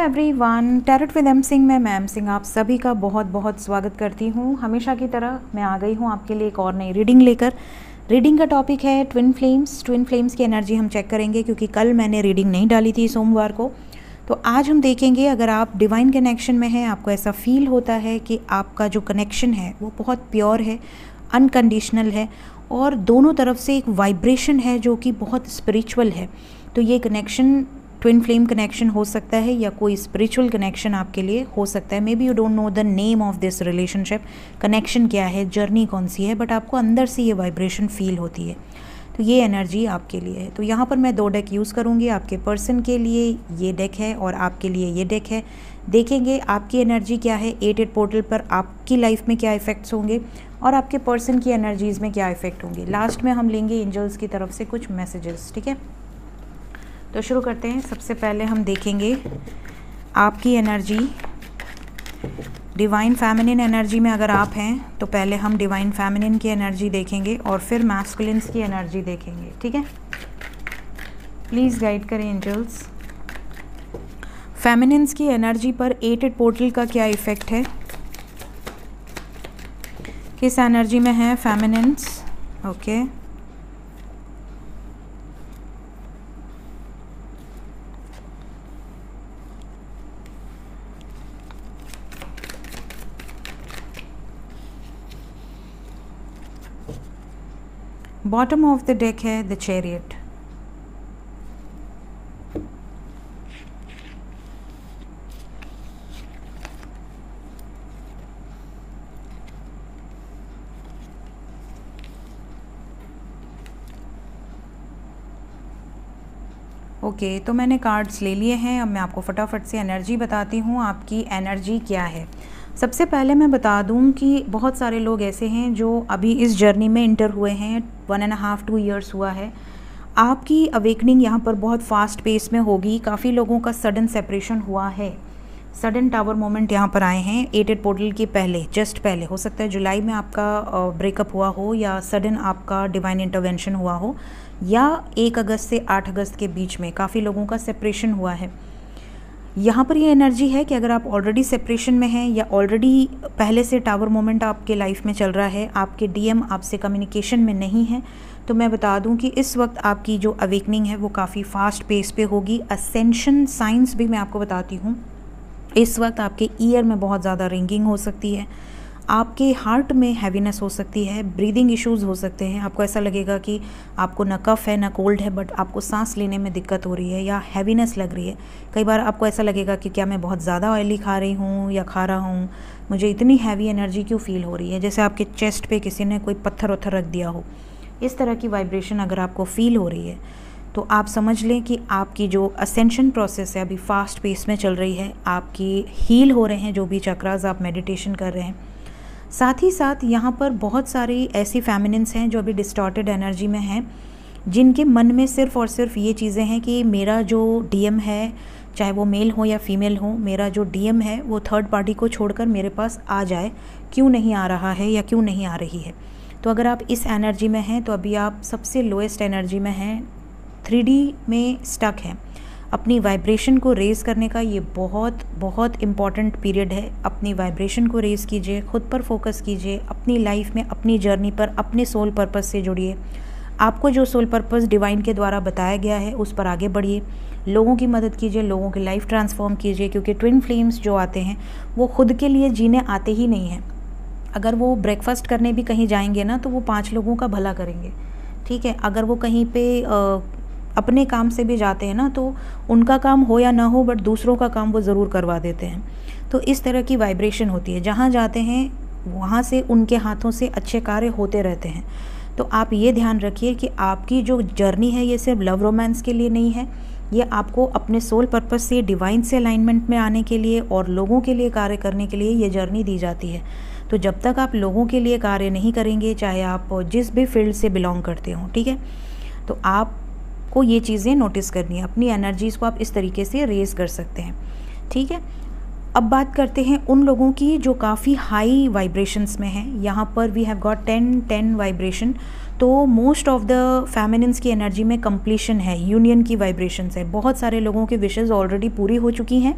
Everyone, tarot with M Singh में ma'am Singh आप सभी का बहुत बहुत स्वागत करती हूँ। हमेशा की तरह मैं आ गई हूँ आपके लिए एक और नई रीडिंग लेकर। रीडिंग का टॉपिक है ट्विन फ्लेम्स। ट्विन फ्लेम्स की एनर्जी हम चेक करेंगे क्योंकि कल मैंने रीडिंग नहीं डाली थी सोमवार को। तो आज हम देखेंगे अगर आप डिवाइन कनेक्शन में हैं, आपको ऐसा फील होता है कि आपका जो कनेक्शन है वो बहुत प्योर है, अनकंडीशनल है और दोनों तरफ से एक वाइब्रेशन है जो कि बहुत स्पिरिचुअल है। तो ये कनेक्शन ट्विन फ्लेम कनेक्शन हो सकता है या कोई स्पिरिचुअल कनेक्शन आपके लिए हो सकता है। May be you don't know the name of this relationship, connection क्या है, जर्नी कौन सी है, बट आपको अंदर से ये वाइब्रेशन फील होती है। तो ये एनर्जी आपके लिए है। तो यहाँ पर मैं 2 डेक यूज़ करूँगी। आपके पर्सन के लिए ये डेक है और आपके लिए ये डेक है। देखेंगे आपकी एनर्जी क्या है, 8 पोर्टल पर आपकी लाइफ में क्या इफ़ेक्ट्स होंगे और आपके पर्सन की एनर्जीज़ में क्या इफ़ेक्ट होंगे। लास्ट में हम लेंगे एंजल्स की तरफ से कुछ मैसेजेस। ठीक है, तो शुरू करते हैं। सबसे पहले हम देखेंगे आपकी एनर्जी डिवाइन फेमिनिन एनर्जी में अगर आप हैं तो पहले हम डिवाइन फेमिनिन की एनर्जी देखेंगे और फिर मैस्कुलिन्स की एनर्जी देखेंगे। ठीक है, प्लीज़ गाइड करें एंजल्स। फेमिनिन्स की एनर्जी पर 8 पोर्टल का क्या इफ़ेक्ट है, किस एनर्जी में है feminines. Okay, bottom of the deck है द चैरियट। ओके, तो मैंने कार्ड्स ले लिए हैं। अब मैं आपको फटाफट से एनर्जी बताती हूँ आपकी एनर्जी क्या है। सबसे पहले मैं बता दूं कि बहुत सारे लोग ऐसे हैं जो अभी इस जर्नी में इंटर हुए हैं, 1.5-2 ईयर्स हुआ है। आपकी अवेकनिंग यहाँ पर बहुत फास्ट पेस में होगी। काफ़ी लोगों का सडन सेपरेशन हुआ है, सडन टावर मोमेंट यहाँ पर आए हैं 8 पोर्टल के पहले, जस्ट पहले। हो सकता है जुलाई में आपका ब्रेकअप हुआ हो या सडन आपका डिवाइन इंटरवेंशन हुआ हो, या 1 अगस्त से 8 अगस्त के बीच में काफ़ी लोगों का सेपरेशन हुआ है। यहाँ पर ये एनर्जी है कि अगर आप ऑलरेडी सेपरेशन में हैं या ऑलरेडी पहले से टावर मोमेंट आपके लाइफ में चल रहा है, आपके डीएम आपसे कम्युनिकेशन में नहीं है, तो मैं बता दूं कि इस वक्त आपकी जो अवेकनिंग है वो काफ़ी फास्ट पेस पे होगी। असेंशन साइंस भी मैं आपको बताती हूँ। इस वक्त आपके ईयर में बहुत ज़्यादा रिंगिंग हो सकती है, आपके हार्ट में हैवीनेस हो सकती है, ब्रीदिंग इश्यूज़ हो सकते हैं। आपको ऐसा लगेगा कि आपको ना कफ है ना कोल्ड है, बट आपको सांस लेने में दिक्कत हो रही है या हैवीनेस लग रही है। कई बार आपको ऐसा लगेगा कि क्या मैं बहुत ज़्यादा ऑयली खा रही हूँ या खा रहा हूँ, मुझे इतनी हैवी एनर्जी क्यों फील हो रही है, जैसे आपके चेस्ट पे किसी ने कोई पत्थर वत्थर रख दिया हो। इस तरह की वाइब्रेशन अगर आपको फील हो रही है तो आप समझ लें कि आपकी जो असेंशन प्रोसेस है अभी फास्ट पेस में चल रही है। आपकी हील हो रहे हैं जो भी चक्रास आप मेडिटेशन कर रहे हैं। साथ ही साथ यहाँ पर बहुत सारी ऐसी फेमिनिन्स हैं जो अभी डिस्टॉर्टेड एनर्जी में हैं, जिनके मन में सिर्फ़ और सिर्फ ये चीज़ें हैं कि मेरा जो डीएम है, चाहे वो मेल हो या फीमेल हो, मेरा जो डीएम है वो थर्ड पार्टी को छोड़कर मेरे पास आ जाए, क्यों नहीं आ रहा है या क्यों नहीं आ रही है। तो अगर आप इस एनर्जी में हैं तो अभी आप सबसे लोएस्ट एनर्जी में हैं, 3D में स्टक हैं। अपनी वाइब्रेशन को रेज़ करने का ये बहुत बहुत इम्पॉर्टेंट पीरियड है। अपनी वाइब्रेशन को रेज़ कीजिए, खुद पर फोकस कीजिए, अपनी लाइफ में अपनी जर्नी पर अपने सोल पर्पस से जुड़िए। आपको जो सोल पर्पस डिवाइन के द्वारा बताया गया है उस पर आगे बढ़िए, लोगों की मदद कीजिए, लोगों की लाइफ ट्रांसफॉर्म कीजिए। क्योंकि ट्विन फ्लेम्स जो आते हैं वो खुद के लिए जीने आते ही नहीं हैं। अगर वो ब्रेकफास्ट करने भी कहीं जाएंगे ना तो वो 5 लोगों का भला करेंगे। ठीक है, अगर वो कहीं पे अपने काम से भी जाते हैं ना तो उनका काम हो या ना हो, बट दूसरों का काम वो ज़रूर करवा देते हैं। तो इस तरह की वाइब्रेशन होती है। जहाँ जाते हैं वहाँ से उनके हाथों से अच्छे कार्य होते रहते हैं। तो आप ये ध्यान रखिए कि आपकी जो जर्नी है ये सिर्फ लव रोमांस के लिए नहीं है, ये आपको अपने सोल पर्पस से डिवाइन से अलाइनमेंट में आने के लिए और लोगों के लिए कार्य करने के लिए ये जर्नी दी जाती है। तो जब तक आप लोगों के लिए कार्य नहीं करेंगे, चाहे आप जिस भी फील्ड से बिलोंग करते हो, ठीक है, तो आपको ये चीज़ें नोटिस करनी है। अपनी एनर्जीज़ को आप इस तरीके से रेज़ कर सकते हैं। ठीक है, अब बात करते हैं उन लोगों की जो काफ़ी हाई वाइब्रेशंस में हैं। यहाँ पर वी हैव गॉट 10 वाइब्रेशन। तो मोस्ट ऑफ द फेमिनिन्स की एनर्जी में कंप्लीशन है, यूनियन की वाइब्रेशंस है। बहुत सारे लोगों की विशेज़ ऑलरेडी पूरी हो चुकी हैं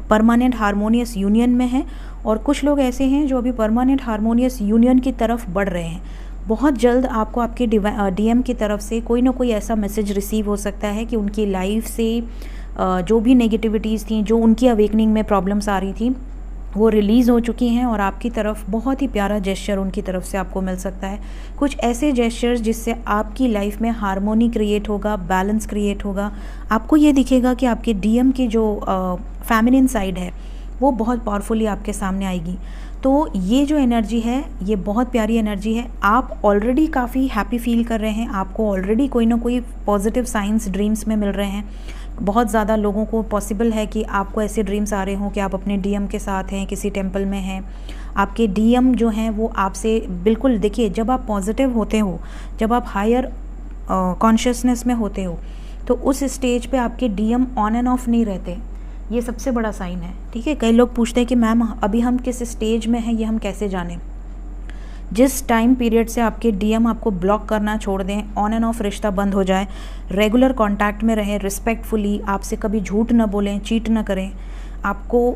परमानेंट हारमोनियस यूनियन में हैं, और कुछ लोग ऐसे हैं जो अभी परमानेंट हारमोनियस यूनियन की तरफ बढ़ रहे हैं। बहुत जल्द आपको आपके डीएम की तरफ से कोई ना कोई ऐसा मैसेज रिसीव हो सकता है कि उनकी लाइफ से जो भी नेगेटिविटीज़ थी, जो उनकी अवेकनिंग में प्रॉब्लम्स आ रही थी, वो रिलीज़ हो चुकी हैं, और आपकी तरफ बहुत ही प्यारा जेस्चर उनकी तरफ से आपको मिल सकता है। कुछ ऐसे जेस्चर्स जिससे आपकी लाइफ में हार्मोनी क्रिएट होगा, बैलेंस क्रिएट होगा। आपको ये दिखेगा कि आपके डीएम की जो फेमिनिन साइड है वो बहुत पावरफुली आपके सामने आएगी। तो ये जो एनर्जी है ये बहुत प्यारी एनर्जी है। आप ऑलरेडी काफ़ी हैप्पी फील कर रहे हैं, आपको ऑलरेडी कोई ना कोई पॉजिटिव साइंस ड्रीम्स में मिल रहे हैं। बहुत ज़्यादा लोगों को पॉसिबल है कि आपको ऐसे ड्रीम्स आ रहे हों कि आप अपने डीएम के साथ हैं, किसी टेंपल में हैं, आपके डीएम जो हैं वो आपसे बिल्कुल, देखिए जब आप पॉजिटिव होते हो, जब आप हायर कॉन्शियसनेस में होते हो, तो उस स्टेज पे आपके डीएम ऑन एंड ऑफ नहीं रहते। ये सबसे बड़ा साइन है, ठीक है। कई लोग पूछते हैं कि मैम अभी हम किस स्टेज में हैं, ये हम कैसे जानें। जिस टाइम पीरियड से आपके डीएम आपको ब्लॉक करना छोड़ दें, ऑन एंड ऑफ रिश्ता बंद हो जाए, रेगुलर कांटेक्ट में रहें, रिस्पेक्टफुली, आपसे कभी झूठ न बोलें, चीट न करें, आपको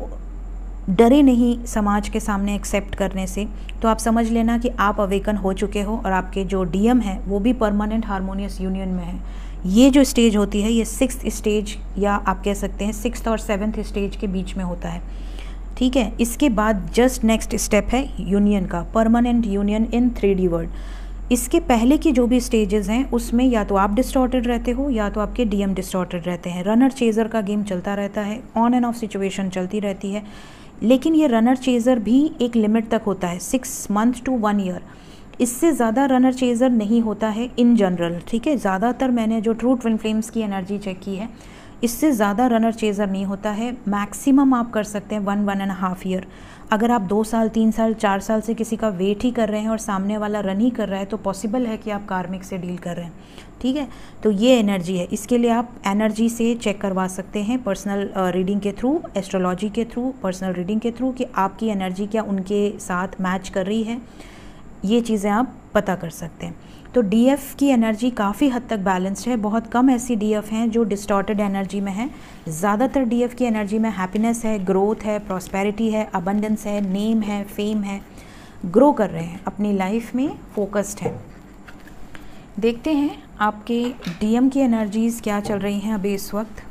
डरे नहीं समाज के सामने एक्सेप्ट करने से, तो आप समझ लेना कि आप अवेकन हो चुके हो, और आपके जो डीएम है वो भी परमानेंट हारमोनियस यूनियन में है। ये जो स्टेज होती है ये 6th स्टेज, या आप कह सकते हैं 6th और 7th स्टेज के बीच में होता है, ठीक है। इसके बाद जस्ट नेक्स्ट स्टेप है यूनियन का, permanent union in 3D world. इसके पहले की जो भी स्टेजेस हैं उसमें या तो आप डिस्टॉर्टेड रहते हो या तो आपके डीएम डिस्टॉर्टेड रहते हैं। रनर चेज़र का गेम चलता रहता है, ऑन एंड ऑफ सिचुएशन चलती रहती है, लेकिन ये रनर चेज़र भी एक लिमिट तक होता है, 6 मंथ टू 1 ईयर। इससे ज़्यादा रनर चेज़र नहीं होता है इन जनरल, ठीक है। ज़्यादातर मैंने जो ट्रू ट्विन फ्लेम्स की एनर्जी चेक की है, इससे ज़्यादा रनर चेज़र नहीं होता है। मैक्सिमम आप कर सकते हैं 1-1.5 ईयर। अगर आप 2 साल 3 साल 4 साल से किसी का वेट ही कर रहे हैं और सामने वाला रन ही कर रहा है, तो पॉसिबल है कि आप कार्मिक से डील कर रहे हैं, ठीक है। तो ये एनर्जी है, इसके लिए आप एनर्जी से चेक करवा सकते हैं, पर्सनल रीडिंग के थ्रू, एस्ट्रोलॉजी के थ्रू, पर्सनल रीडिंग के थ्रू, कि आपकी एनर्जी क्या उनके साथ मैच कर रही है। ये चीज़ें आप पता कर सकते हैं। तो डीएफ की एनर्जी काफ़ी हद तक बैलेंस्ड है। बहुत कम ऐसी डीएफ हैं जो डिस्टॉर्टेड एनर्जी में है। ज़्यादातर डीएफ की एनर्जी में हैप्पीनेस है, ग्रोथ है, प्रॉस्पेरिटी है, अबंडेंस है, नेम है, फेम है, ग्रो कर रहे हैं, अपनी लाइफ में फोकस्ड है। देखते हैं आपके डीएम की एनर्जीज़ क्या चल रही हैं अभी इस वक्त।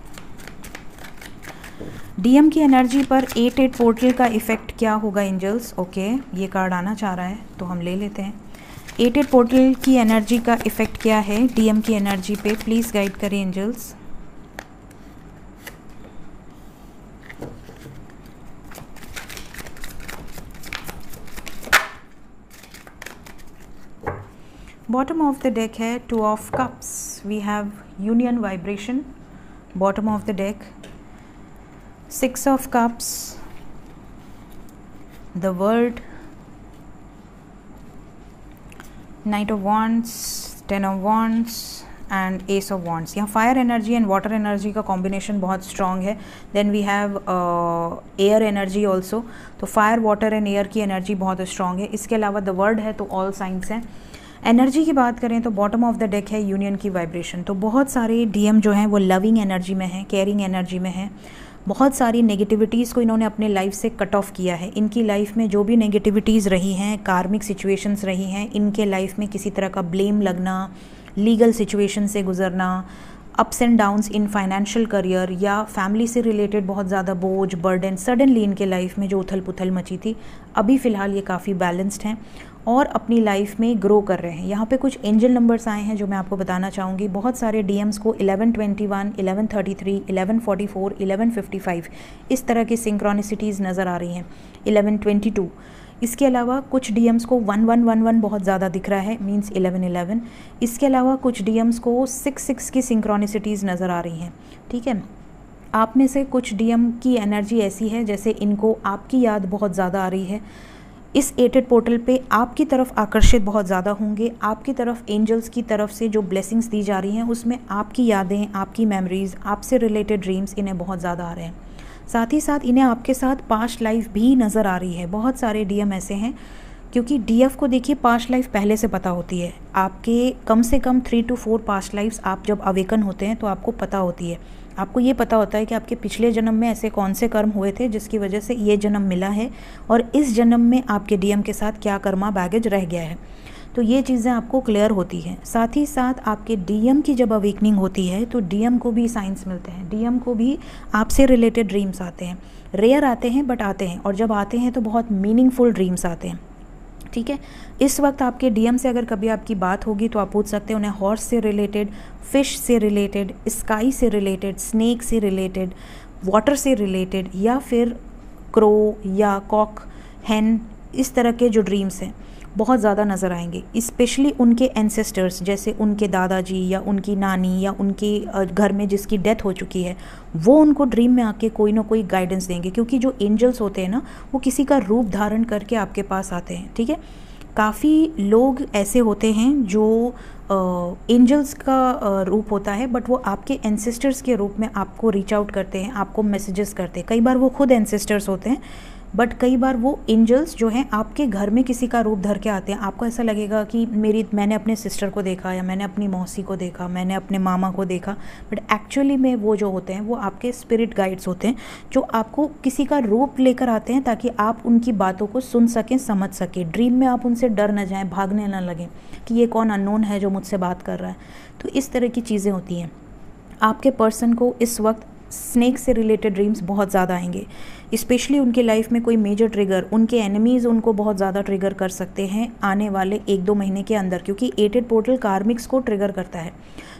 डीएम की एनर्जी पर 8-8 पोर्टल का इफ़ेक्ट क्या होगा एंजल्स। ओके, ये कार्ड आना चाह रहा है तो हम ले लेते हैं। 8-8 पोर्टल की एनर्जी का इफ़ेक्ट क्या है डीएम की एनर्जी पे, प्लीज़ गाइड करें angels. Bottom of the deck है 2 of cups, we have union vibration. Bottom of the deck 6 of cups, the world, Knight of Wands, 10 of Wands and Ace of Wands। यहाँ fire energy and water energy का combination बहुत strong है। Then we have air energy also. तो fire, water and air की energy बहुत strong है। इसके अलावा द वर्ल्ड है तो ऑल साइंस हैं। एनर्जी की बात करें तो बॉटम ऑफ द डेक है यूनियन की वाइब्रेशन। तो बहुत सारे डीएम जो हैं वो लविंग एनर्जी में हैं, केयरिंग एनर्जी में हैं। बहुत सारी नेगेटिविटीज़ को इन्होंने अपने लाइफ से कट ऑफ किया है। इनकी लाइफ में जो भी नेगेटिविटीज़ रही हैं, कार्मिक सिचुएशंस रही हैं, इनके लाइफ में किसी तरह का ब्लेम लगना, लीगल सिचुएशन से गुजरना, ups and downs in financial career, या फैमिली से रिलेटेड बहुत ज़्यादा बोझ, बर्डन सडनली इनके लाइफ में जो उथल पुथल मची थी, अभी फ़िलहाल ये काफ़ी बैलेंस्ड हैं और अपनी लाइफ में ग्रो कर रहे हैं। यहाँ पे कुछ एंजल नंबर्स आए हैं जो मैं आपको बताना चाहूँगी। बहुत सारे डीएम्स को 1121, 1133, 1144, 1155 इस तरह की सिंक्रोनिसिटीज़ नज़र आ रही हैं। 1122, इसके अलावा कुछ डीएम्स को 1111 बहुत ज़्यादा दिख रहा है, मींस 1111। इसके अलावा कुछ डीएम्स को 66 की सिंक्रोनिसिटीज़ नज़र आ रही हैं, ठीक है। आप में से कुछ डीएम की एनर्जी ऐसी है जैसे इनको आपकी याद बहुत ज़्यादा आ रही है। इस 8-8 पोर्टल पे आपकी तरफ आकर्षित बहुत ज़्यादा होंगे। आपकी तरफ एंजल्स की तरफ से जो ब्लेसिंग्स दी जा रही हैं उसमें आपकी यादें, आपकी मेमोरीज़, आपसे रिलेटेड ड्रीम्स इन्हें बहुत ज़्यादा आ रहे हैं। साथ ही साथ इन्हें आपके साथ पास्ट लाइफ भी नज़र आ रही है। बहुत सारे डीएम ऐसे हैं क्योंकि डीएफ को देखिए पास्ट लाइफ पहले से पता होती है आपके, कम से कम 3 to 4 पास्ट लाइफ्स आप जब अवेकन होते हैं तो आपको पता होती है। आपको ये पता होता है कि आपके पिछले जन्म में ऐसे कौन से कर्म हुए थे जिसकी वजह से ये जन्म मिला है, और इस जन्म में आपके डीएम के साथ क्या कर्मा बैगेज रह गया है। तो ये चीज़ें आपको क्लियर होती हैं। साथ ही साथ आपके डीएम की जब अवेकनिंग होती है तो डीएम को भी साइंस मिलते हैं, डीएम को भी आपसे रिलेटेड ड्रीम्स आते हैं। रेयर आते हैं बट आते हैं, और जब आते हैं तो बहुत मीनिंगफुल ड्रीम्स आते हैं। ठीक है, इस वक्त आपके डीएम से अगर कभी आपकी बात होगी तो आप पूछ सकते हैं उन्हें हॉर्स से रिलेटेड, फिश से रिलेटेड, स्काई से रिलेटेड, स्नेक से रिलेटेड, वाटर से रिलेटेड, या फिर क्रो या कॉक, हैन, इस तरह के जो ड्रीम्स हैं बहुत ज़्यादा नज़र आएंगे। स्पेशली उनके एंसेस्टर्स, जैसे उनके दादाजी या उनकी नानी या उनके घर में जिसकी डेथ हो चुकी है, वो उनको ड्रीम में आके कोई ना कोई गाइडेंस देंगे। क्योंकि जो एंजल्स होते हैं ना, वो किसी का रूप धारण करके आपके पास आते हैं। ठीक है, काफ़ी लोग ऐसे होते हैं जो एंजल्स का रूप होता है, बट वो आपके एंसेस्टर्स के रूप में आपको रीच आउट करते हैं, आपको मैसेजेस करते हैं। कई बार वो खुद एंसेस्टर्स होते हैं, बट कई बार वो एंजल्स जो हैं आपके घर में किसी का रूप धर के आते हैं। आपको ऐसा लगेगा कि मैंने अपने सिस्टर को देखा, या मैंने अपनी मौसी को देखा, मैंने अपने मामा को देखा, बट एक्चुअली में वो जो होते हैं वो आपके स्पिरिट गाइड्स होते हैं, जो आपको किसी का रूप लेकर आते हैं ताकि आप उनकी बातों को सुन सकें, समझ सकें। ड्रीम में आप उनसे डर न जाएं, भागने ना लगें कि ये कौन अननोन है जो मुझसे बात कर रहा है। तो इस तरह की चीज़ें होती हैं। आपके पर्सन को इस वक्त स्नेक से रिलेटेड ड्रीम्स बहुत ज़्यादा आएंगे। स्पेशली उनकी लाइफ में कोई मेजर ट्रिगर, उनके एनिमीज़ उनको बहुत ज़्यादा ट्रिगर कर सकते हैं आने वाले 1-2 महीने के अंदर, क्योंकि 8 पोर्टल कार्मिक्स को ट्रिगर करता है।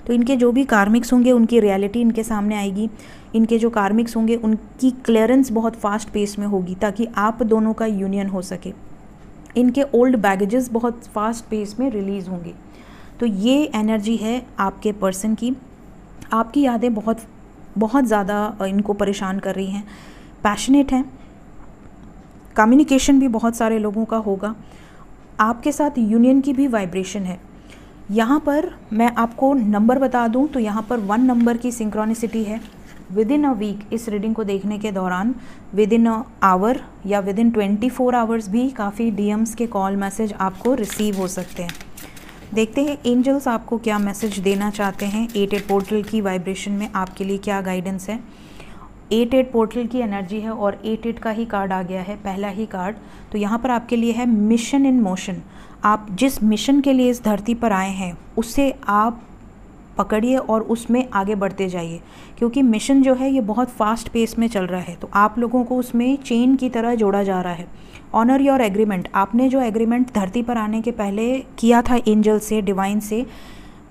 तो इनके जो भी कार्मिक्स होंगे उनकी रियलिटी इनके सामने आएगी। इनके जो कार्मिक्स होंगे उनकी क्लियरेंस बहुत फास्ट पेस में होगी ताकि आप दोनों का यूनियन हो सके। इनके ओल्ड बैगेजेस बहुत फास्ट पेस में रिलीज़ होंगे। तो ये एनर्जी है आपके पर्सन की। आपकी यादें बहुत ज़्यादा इनको परेशान कर रही हैं। पैशनेट हैं, कम्युनिकेशन भी बहुत सारे लोगों का होगा। आपके साथ यूनियन की भी वाइब्रेशन है। यहाँ पर मैं आपको नंबर बता दूँ तो यहाँ पर 1 नंबर की सिंक्रोनिसिटी है। विद इन अ वीक, इस रीडिंग को देखने के दौरान विद इन अ आवर या विद इन 24 आवर्स भी काफ़ी डीएम्स के कॉल मैसेज आपको रिसीव हो सकते हैं। देखते हैं एंजल्स आपको क्या मैसेज देना चाहते हैं। 8-8 पोर्टल की वाइब्रेशन में आपके लिए क्या गाइडेंस है। 8-8 पोर्टल की एनर्जी है और 8-8 का ही कार्ड आ गया है, पहला ही कार्ड। तो यहाँ पर आपके लिए है मिशन इन मोशन। आप जिस मिशन के लिए इस धरती पर आए हैं उससे आप पकड़िए और उसमें आगे बढ़ते जाइए, क्योंकि मिशन जो है ये बहुत फास्ट पेस में चल रहा है। तो आप लोगों को उसमें चेन की तरह जोड़ा जा रहा है। ऑनर योर एग्रीमेंट, आपने जो एग्रीमेंट धरती पर आने के पहले किया था एंजल से, डिवाइन से,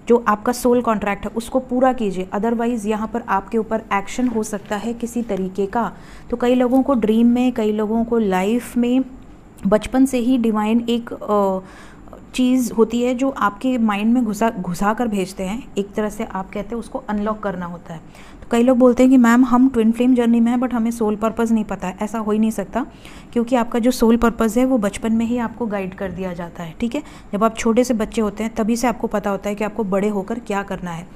जो आपका सोल कॉन्ट्रैक्ट है उसको पूरा कीजिए। अदरवाइज़ यहाँ पर आपके ऊपर एक्शन हो सकता है किसी तरीके का। तो कई लोगों को ड्रीम में, कई लोगों को लाइफ में बचपन से ही डिवाइन एक चीज़ होती है जो आपके माइंड में घुसा कर भेजते हैं। एक तरह से आप कहते हैं उसको अनलॉक करना होता है। तो कई लोग बोलते हैं कि मैम हम ट्विन फ्लेम जर्नी में हैं बट हमें सोल पर्पस नहीं पता है। ऐसा हो ही नहीं सकता, क्योंकि आपका जो सोल पर्पस है वो बचपन में ही आपको गाइड कर दिया जाता है। ठीक है, जब आप छोटे से बच्चे होते हैं तभी से आपको पता होता है कि आपको बड़े होकर क्या करना है।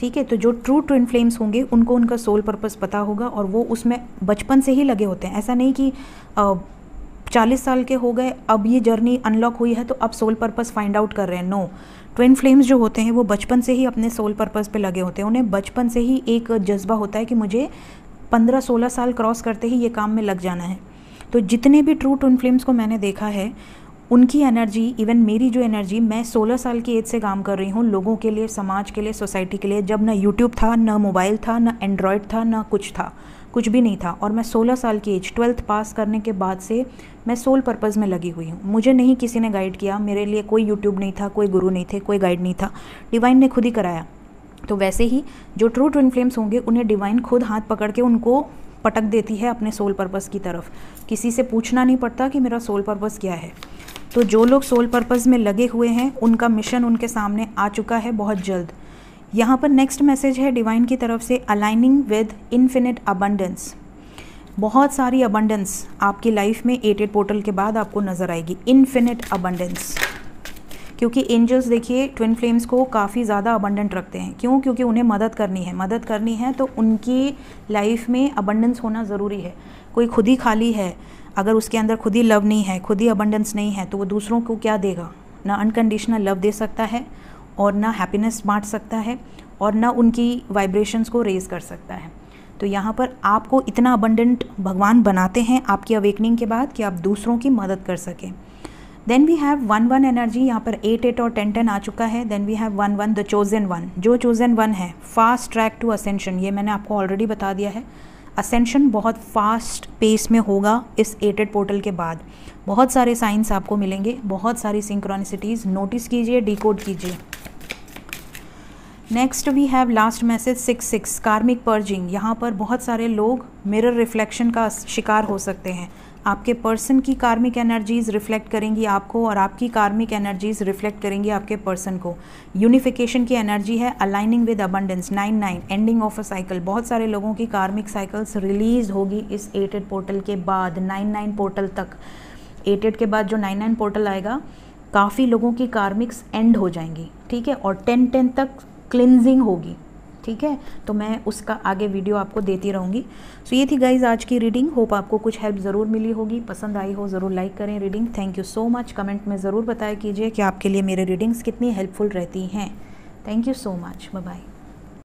ठीक है, तो जो ट्रू ट्विन फ्लेम्स होंगे उनको उनका सोल पर्पस पता होगा और वो उसमें बचपन से ही लगे होते हैं। ऐसा नहीं कि 40 साल के हो गए अब ये जर्नी अनलॉक हुई है तो अब सोल पर्पस फाइंड आउट कर रहे हैं। नो, ट्विन फ्लेम्स जो होते हैं वो बचपन से ही अपने सोल पर्पस पे लगे होते हैं। उन्हें बचपन से ही एक जज्बा होता है कि मुझे 15-16 साल क्रॉस करते ही ये काम में लग जाना है। तो जितने भी ट्रू ट्विन फ्लेम्स को मैंने देखा है उनकी एनर्जी, इवन मेरी जो एनर्जी, मैं 16 साल की एज से काम कर रही हूँ लोगों के लिए, समाज के लिए, सोसाइटी के लिए। जब ना यूट्यूब था, ना मोबाइल था, ना एंड्रॉयड था, ना कुछ था, कुछ भी नहीं था। और मैं 16 साल की एज, 12th पास करने के बाद से मैं सोल पर्पज़ में लगी हुई हूँ। मुझे नहीं किसी ने गाइड किया, मेरे लिए कोई यूट्यूब नहीं था, कोई गुरु नहीं थे, कोई गाइड नहीं था, डिवाइन ने खुद ही कराया। तो वैसे ही जो ट्रू ट्विन फ्लेम्स होंगे उन्हें डिवाइन खुद हाथ पकड़ के उनको पटक देती है अपने सोल पर्पस की तरफ। किसी से पूछना नहीं पड़ता कि मेरा सोल पर्पस क्या है। तो जो लोग सोल पर्पस में लगे हुए हैं उनका मिशन उनके सामने आ चुका है बहुत जल्द। यहाँ पर नेक्स्ट मैसेज है डिवाइन की तरफ से, अलाइनिंग विद इन्फिनिट अबंडेंस। बहुत सारी अबंडेंस आपकी लाइफ में 8-8 पोर्टल के बाद आपको नज़र आएगी, इन्फिनिट अबंडेंस। क्योंकि एंजल्स देखिए ट्विन फ्लेम्स को काफ़ी ज़्यादा अबंडेंट रखते हैं। क्यों? क्योंकि उन्हें मदद करनी है तो उनकी लाइफ में अबंडेंस होना ज़रूरी है। कोई खुद ही खाली है, अगर उसके अंदर खुद ही लव नहीं है, खुद ही अबंडेंस नहीं है, तो वो दूसरों को क्या देगा? ना अनकंडीशनल लव दे सकता है, और ना हैप्पीनेस बांट सकता है, और ना उनकी वाइब्रेशंस को रेज कर सकता है। तो यहाँ पर आपको इतना अबंडेंट भगवान बनाते हैं आपकी अवेकनिंग के बाद कि आप दूसरों की मदद कर सकें। देन वी हैव 1-1 एनर्जी, यहाँ पर 8-8 और 10-10 आ चुका है। Then we have 1-1 the chosen one, जो चोजन वन है, फास्ट ट्रैक टू असेंशन, ये मैंने आपको ऑलरेडी बता दिया है। असेंशन बहुत फास्ट पेस में होगा इस 8-8 पोर्टल के बाद। बहुत सारे साइंस आपको मिलेंगे, बहुत सारी सिंक्रोनिसिटीज़, नोटिस कीजिए, डिकोड कीजिए। Next we have last message 6-6 karmic purging. यहाँ पर बहुत सारे लोग मिरर रिफ्लेक्शन का शिकार हो सकते हैं। आपके पर्सन की कार्मिक एनर्जीज रिफ्लेक्ट करेंगी आपको, और आपकी कार्मिक एनर्जीज रिफ्लेक्ट करेंगी आपके पर्सन को। यूनिफिकेशन की एनर्जी है, aligning with abundance, 9-9 ending of a cycle. बहुत सारे लोगों की कार्मिक साइकिल्स रिलीज होगी इस 8-8 पोर्टल के बाद, 9-9 पोर्टल तक। 8-8 के बाद जो 9-9 पोर्टल आएगा, काफ़ी लोगों की कार्मिक्स एंड हो जाएंगी, ठीक है, और 10-10 तक क्लिनजिंग होगी, ठीक है। तो मैं उसका आगे वीडियो आपको देती रहूँगी। सो ये थी गाइज आज की रीडिंग। होप आपको कुछ हेल्प ज़रूर मिली होगी, पसंद आई हो ज़रूर लाइक करें reading. Thank you so much. Comment में ज़रूर बताया कीजिए कि आपके लिए मेरे रीडिंग्स कितनी हेल्पफुल रहती हैं। Thank you so much, bye bye.